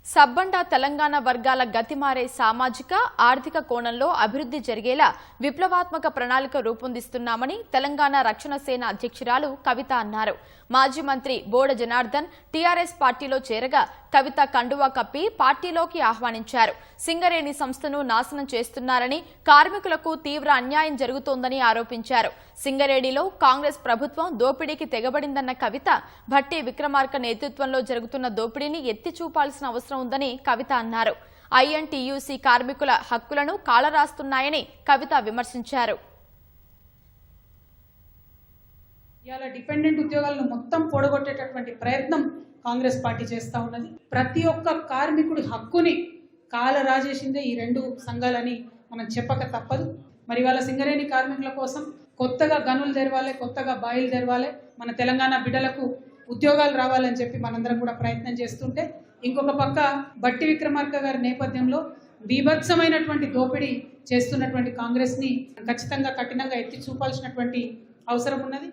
సబ్బండ తెలంగాణ వర్గాల గతిమారే సామాజిక ఆర్థిక కోణంలో అభివృద్ధి జరిగేలా విప్లవాత్మక ప్రణాళిక రూపొందిస్తున్నామని తెలంగాణ రక్షణ సేన అధ్యక్షురాలు కవిత అన్నారు. మాజీ మంత్రి బోడ జనార్దన్ టీఆర్ఎస్ పార్టీలో చేరగా కవిత కండువా కప్పి పార్టీలోకి ఆహ్వానించారు. సింగరేణి సంస్థను నాశనం చేస్తున్నారని, కార్మికులకు తీవ్ర అన్యాయం జరుగుతోందని ఆరోపించారు. సింగరేణిలో కాంగ్రెస్ ప్రభుత్వం దోపిడీకి తెగబడిందన్న కవిత భట్టి విక్రమార్క నేతృత్వంలో జరుగుతున్న దోపిడీని ఎత్తి చూపాల్సిన అవసరం ఉందని కవిత అన్నారు. ఐఎన్టీయూసీ కార్మికుల హక్కులను కాలరాస్తున్నాయని కవిత విమర్శించారు. ఇవాళ డిపెండెంట్ ఉద్యోగాలను మొత్తం పొడగొట్టేటటువంటి ప్రయత్నం కాంగ్రెస్ పార్టీ చేస్తూ ఉన్నది. ప్రతి ఒక్క కార్మికుడి హక్కుని కాలరాజేసిందే ఈ రెండు సంఘాలని మనం చెప్పక తప్పదు. మరి ఇవాళ సింగరేణి కార్మికుల కోసం కొత్తగా గనులు తెరవాలి, కొత్తగా బాయిలు తెరవాలి, మన తెలంగాణ బిడ్డలకు ఉద్యోగాలు రావాలని చెప్పి మనందరం కూడా ప్రయత్నం చేస్తుంటే, ఇంకొక పక్క భట్టి విక్రమార్క గారి నేపథ్యంలో బీభత్సమైనటువంటి దోపిడీ చేస్తున్నటువంటి కాంగ్రెస్ని ఖచ్చితంగా కఠినంగా ఎత్తి చూపాల్సినటువంటి అవసరం ఉన్నది.